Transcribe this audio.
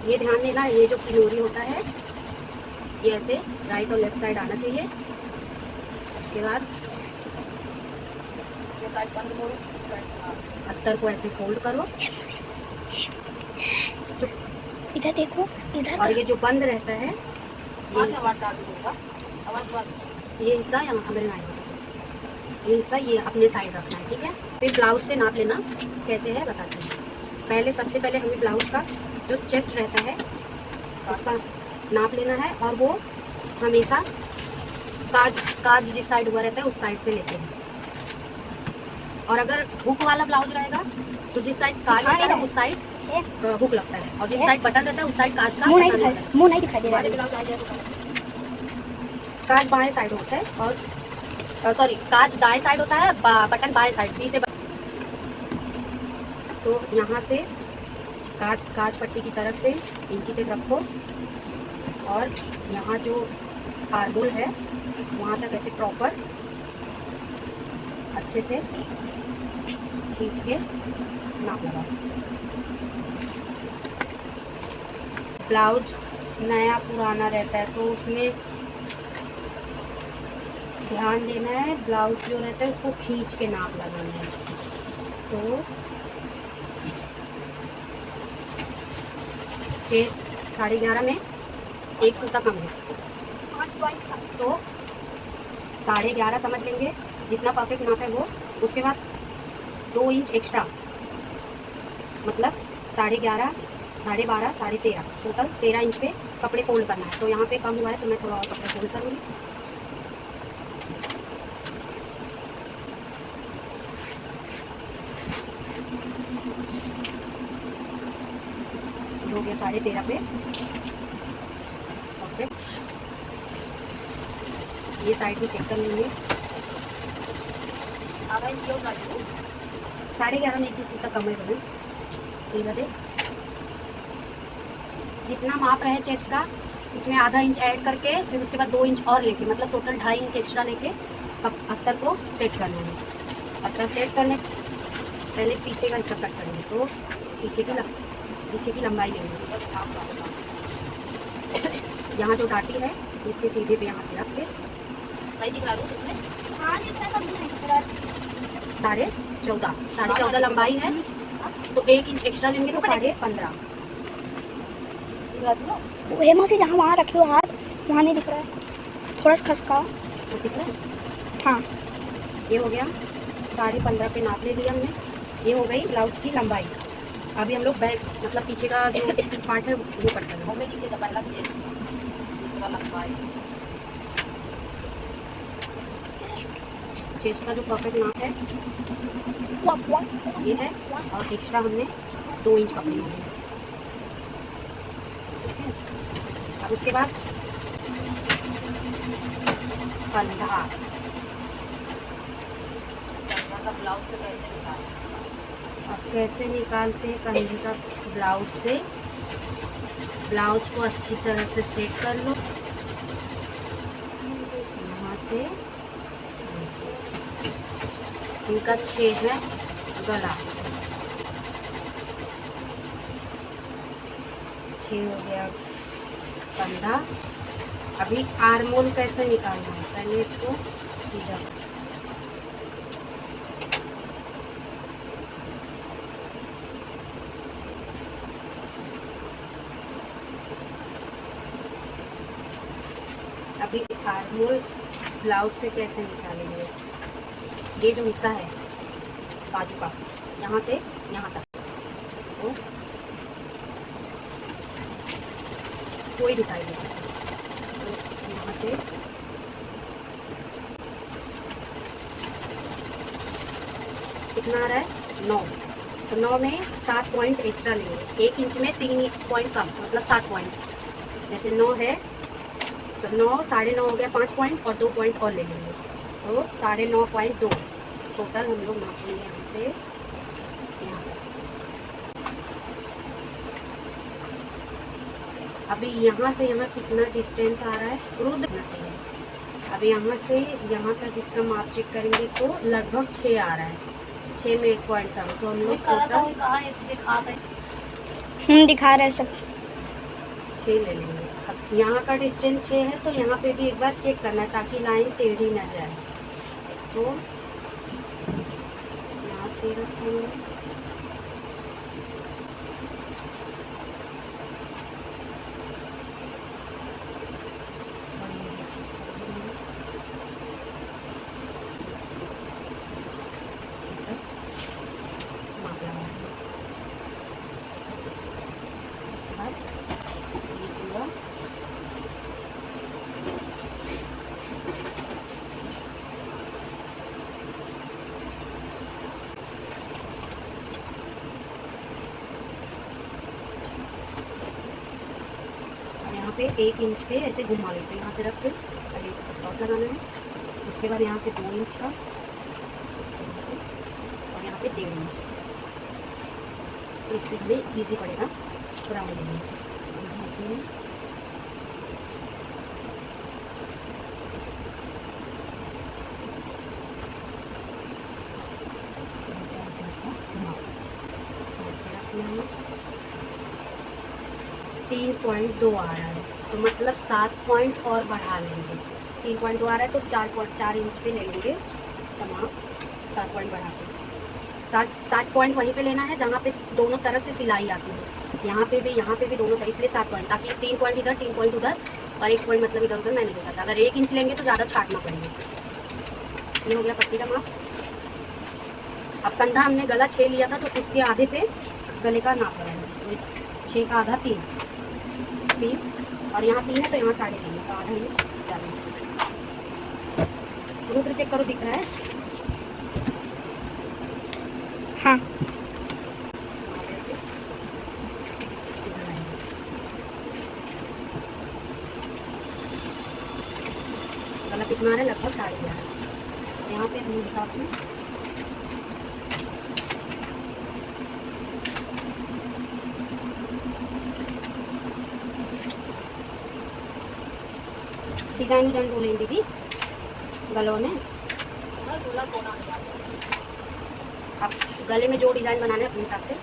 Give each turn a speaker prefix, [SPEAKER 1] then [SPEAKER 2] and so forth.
[SPEAKER 1] ये ध्यान देना, ये जो किनोरी होता है ये ऐसे राइट और लेफ्ट साइड आना चाहिए। उसके बाद ये साइड बंद करो, अस्तर को ऐसे फोल्ड करो,
[SPEAKER 2] इधर देखो इधर।
[SPEAKER 1] और ये जो बंद रहता है ये हिस्सा यहाँ मेरे नाइट, ये हिस्सा ये अपने साइड रखना है, ठीक है। फिर ब्लाउज से नाप लेना कैसे है बताते हैं। पहले सबसे पहले हमें ब्लाउज का जो चेस्ट रहता है उसका नाप लेना है, और वो हमेशा काज जिस साइड हुआ रहता है उस साइड से लेते हैं। और अगर हुक वाला ब्लाउज रहेगा तो जिस साइड काज रहता है उस साइड हुक लगता है, और जिस साइड बटन रहता है उस साइड काज का
[SPEAKER 2] मुंह नहीं दिखाई दे रहा है।
[SPEAKER 1] काज बाएं साइड होता है और सॉरी काज दाएं साइड होता है, बटन बाएं साइड बी से। तो यहाँ से काज पट्टी की तरफ से इंची टेप रखो, और यहाँ जो आर्मोल है वहाँ तक ऐसे प्रॉपर अच्छे से खींच के नाप लगाओ। ब्लाउज नया पुराना रहता है तो उसमें ध्यान देना है, ब्लाउज जो रहता है उसको खींच के नाप लगाना है। तो चेस्ट 11.5 में एक सूता कम है, तो 11.5 समझ लेंगे जितना परफेक्ट नाप है वो। उसके बाद 2 इंच एक्स्ट्रा, मतलब 11.5, 12.5, 13.5, टोटल 13 इंच पे कपड़े फोल्ड करना है। तो यहाँ पे कम हुआ है तो मैं थोड़ा और कपड़े फोल्ड करूँगी। हो गया 13.5 पे परफेक्ट। ये साइड भी चेक कर लेंगे। 11.5 में एक सूता कम है बने, जितना माप रहे चेस्ट का उसमें आधा इंच ऐड करके फिर उसके बाद 2 इंच और लेके, मतलब टोटल 2.5 इंच एक्स्ट्रा लेके अब अस्तर को सेट करना है। अस्तर सेट करने पहले पीछे का हिस्सा कट करेंगे, तो पीछे की लंबाई लेंगे। यहाँ जो डाटी है इसके सीधे पे यहाँ से रख के 14.5 लंबाई है, तो 1 इंच एक्स्ट्रा लेंगे तो 15.5।
[SPEAKER 2] हेमा से जहाँ वहाँ रखी हो हाथ, वहाँ नहीं दिख रहा है, थोड़ा सा खसकाओ
[SPEAKER 1] तो दिख रहा है।
[SPEAKER 2] हाँ
[SPEAKER 1] ये हो गया 15.5 पे नाप ले लिया हमने। ये हो गई ब्लाउज की लंबाई। अभी हम लोग बैक मतलब पीछे का जो पार्ट है वो कट करना है। चेस्ट का जो परफेक्ट नाप है ये है, और एक्स्ट्रा हमने 2 इंच कपड़े लिए हैं। अब उसके बाद कंधा, अब कैसे निकालते हैं कंधे का ब्लाउज से। ब्लाउज को अच्छी तरह से सेट कर लो, यहाँ से इनका 6 है गला, 6 हो गया कंधा। अभी आर्मोल कैसे निकालना है, पहले इसको सीधा अभी आर्मोल ब्लाउज से कैसे निकालेंगे। ये जो हिस्सा है बाजू का यहाँ से यहाँ तक, तो कोई भी साइड नहीं, तो यहाँ से कितना आ रहा है 9, तो 9 में 7 पॉइंट एक्स्ट्रा लेंगे। 1 इंच में 3 पॉइंट कम, मतलब 7 पॉइंट। जैसे 9 है तो 9, 9.5 हो गया, 5 पॉइंट और 2 पॉइंट और ले लेंगे, तो 9.5.2 टोटल हम लोग नाप लेंगे यहाँ से यहाँ तक। अभी यहाँ से यहाँ कितना डिस्टेंस आ रहा है क्रूद देखना चाहिए। अभी यहाँ से यहाँ तक इसका माप चेक करेंगे तो लगभग 6 आ रहा है, 6 में 1 पॉइंट कम, तो हम लोग टोटल
[SPEAKER 2] दिखा रहे सब।
[SPEAKER 1] 6 ले लेंगे। अब यहाँ का डिस्टेंस 6 है तो यहाँ पे भी एक बार चेक करना है ताकि लाइन टेढ़ी न जाए। तो यहाँ 6 रखेंगे, और ये भी चेक कर लेंगे। 6 तक माप लगाएंगे। उसके बाद ये पूरा यहाँ पे 1 इंच पे ऐसे घुमा लेते हैं। यहाँ से रख के पहले डॉट लगाना है, उसके बाद यहाँ से 2 इंच का, और यहाँ पे 1.5 इंच। तो इससे हमें ईजी पड़ेगा राउंड में। ऐसे 3.2 आ रहा है तो मतलब 7 पॉइंट और बढ़ा लेंगे। 3.2 आ रहा है तो 4 इंच पे ले लेंगे इसका माप। 7 पॉइंट बढ़ा के 7 पॉइंट वहीं पे लेना है जहाँ पे दोनों तरफ से सिलाई आती है। यहाँ पे भी दोनों तरफ, इसलिए 7 पॉइंट, ताकि 3 पॉइंट इधर 3 पॉइंट उधर और 1 पॉइंट मतलब इधर उधर मैनेज हो जाता। अगर 1 इंच लेंगे तो ज़्यादा छाटना पड़ेगा। ये हो गया पट्टी का माप। अब कंधा हमने गला 6 लिया था तो उसके आधे पे गले का नाप लगाएंगे। 6 का आधा 3 और यहाँ 3 है तो यहाँ 3.5 तो आधा इंच ज़्यादा। रुद्र चेक करो, दिख रहा है?
[SPEAKER 2] हाँ।
[SPEAKER 1] गला कितना आ रहा है? लगभग 11.5। यहाँ पे अपने हिसाब से डिजाइन बोलेंगे दीदी गलों में। अब गले में जो डिजाइन बनाना है अपने हिसाब से